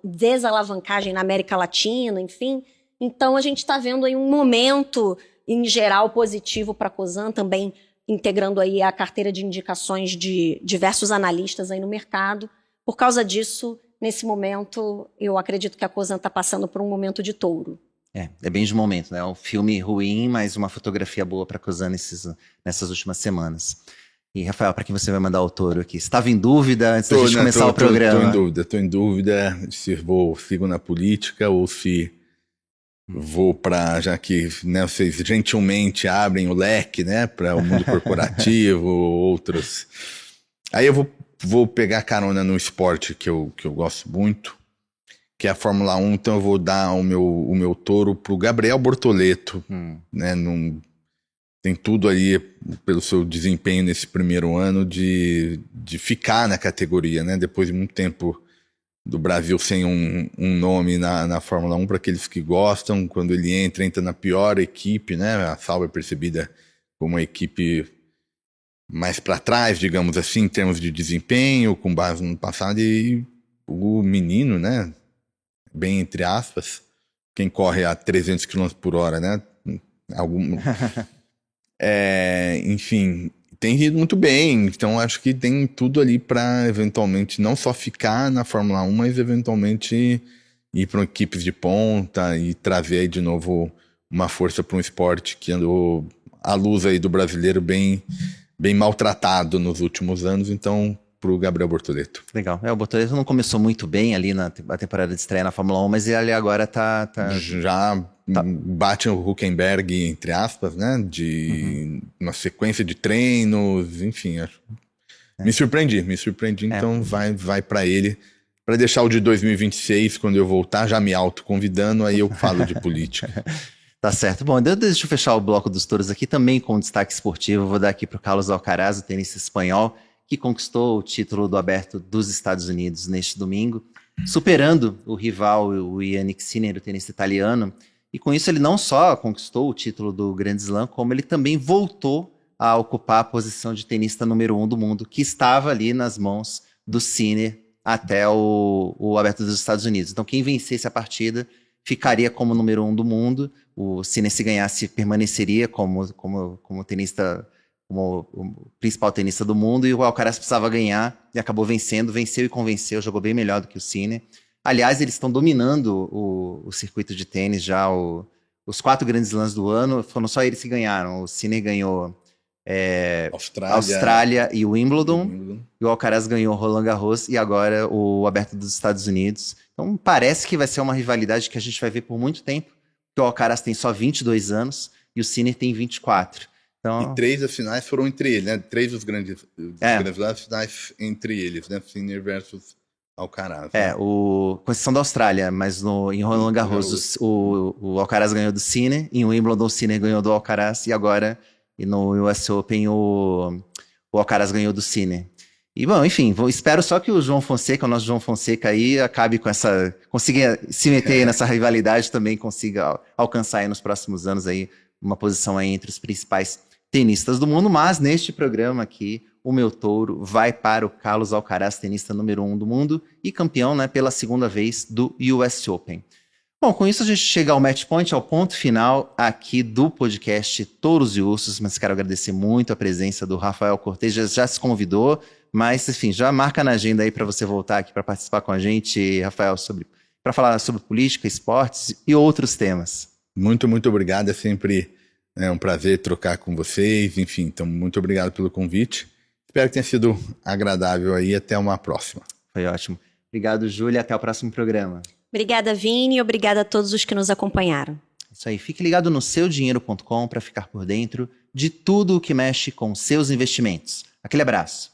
desalavancagem na América Latina, enfim. Então, a gente está vendo aí um momento, em geral, positivo para a Cosan, também integrando aí a carteira de indicações de diversos analistas aí no mercado. Por causa disso, nesse momento, eu acredito que a Cosan está passando por um momento de touro. É bem de momento, né? Um filme ruim, mas uma fotografia boa para a Cosan nessas últimas semanas. E, Rafael, para quem você vai mandar o touro aqui? Você estava em dúvida antes da gente começar o programa? Estou em dúvida se sigo na política ou se vou para, já que, né, vocês gentilmente abrem o leque, né, para o mundo corporativo, outros. Aí eu vou pegar carona no esporte que eu gosto muito, que é a Fórmula 1, então eu vou dar o meu touro pro Gabriel Bortoleto, né, tem tudo ali pelo seu desempenho nesse primeiro ano de ficar na categoria, né, depois de muito tempo do Brasil sem um nome na Fórmula 1, para aqueles que gostam, quando ele entra na pior equipe, né, a Sauber é percebida como uma equipe mais para trás, digamos assim, em termos de desempenho, com base no passado, e o menino, né, bem entre aspas, quem corre a 300 km por hora, né? Enfim, tem ido muito bem, então acho que tem tudo ali para eventualmente não só ficar na Fórmula 1, mas eventualmente ir para equipes de ponta e trazer aí de novo uma força para um esporte que andou à luz aí do brasileiro bem maltratado nos últimos anos, então pro Gabriel Bortoleto. Legal. O Bortoleto não começou muito bem ali na temporada de estreia na Fórmula 1, mas ele agora tá... Já bate o Hülkenberg, entre aspas, né? De uma sequência de treinos, enfim. Me surpreendi, então vai para ele. Para deixar o de 2026, quando eu voltar, já me autoconvidando, aí eu falo de política. Tá certo. Bom, deixa eu fechar o bloco dos touros aqui também com destaque esportivo. Vou dar aqui pro Carlos Alcaraz, o tenista espanhol, que conquistou o título do Aberto dos Estados Unidos neste domingo, superando o rival, o Jannik Sinner, o tenista italiano. E com isso ele não só conquistou o título do Grand Slam, como ele também voltou a ocupar a posição de tenista número 1 do mundo, que estava ali nas mãos do Sinner até o Aberto dos Estados Unidos. Então quem vencesse a partida ficaria como número 1 do mundo. O Sinner, se ganhasse, permaneceria como tenista, como o principal tenista do mundo, e o Alcaraz precisava ganhar e acabou venceu e convenceu, jogou bem melhor do que o Sinner. Aliás, eles estão dominando o circuito de tênis já, os 4 grandes slams do ano, foram só eles que ganharam. O Sinner ganhou Austrália e o Wimbledon, e o Alcaraz ganhou Roland Garros e agora o Aberto dos Estados Unidos. Então parece que vai ser uma rivalidade que a gente vai ver por muito tempo, porque o Alcaraz tem só 22 anos e o Sinner tem 24. Então... E 3 das finais foram entre eles, né? 3 dos grandes finais entre eles, né? Sinner versus Alcaraz. Né? Com exceção da Austrália, mas em Roland Garros o Alcaraz ganhou do Sinner, em Wimbledon o Sinner ganhou do Alcaraz e agora no US Open o Alcaraz ganhou do Sinner. E bom, enfim, espero só que o nosso João Fonseca aí acabe consiga se meter nessa rivalidade, também consiga alcançar aí nos próximos anos aí uma posição aí entre os principais tenistas do mundo, mas neste programa aqui, o meu touro vai para o Carlos Alcaraz, tenista número 1 do mundo e campeão, né, pela 2ª vez do US Open. Bom, com isso a gente chega ao match point, ao ponto final aqui do podcast Touros e Ursos, mas quero agradecer muito a presença do Rafael Cortez, já se convidou, mas enfim, já marca na agenda aí para você voltar aqui para participar com a gente, Rafael, para falar sobre política, esportes e outros temas. Muito, muito obrigado, é sempre um prazer trocar com vocês, enfim, então muito obrigado pelo convite, espero que tenha sido agradável aí, até uma próxima. Foi ótimo. Obrigado, Júlia, até o próximo programa. Obrigada, Vini, e obrigada a todos os que nos acompanharam. Isso aí, fique ligado no seudinheiro.com para ficar por dentro de tudo o que mexe com seus investimentos. Aquele abraço.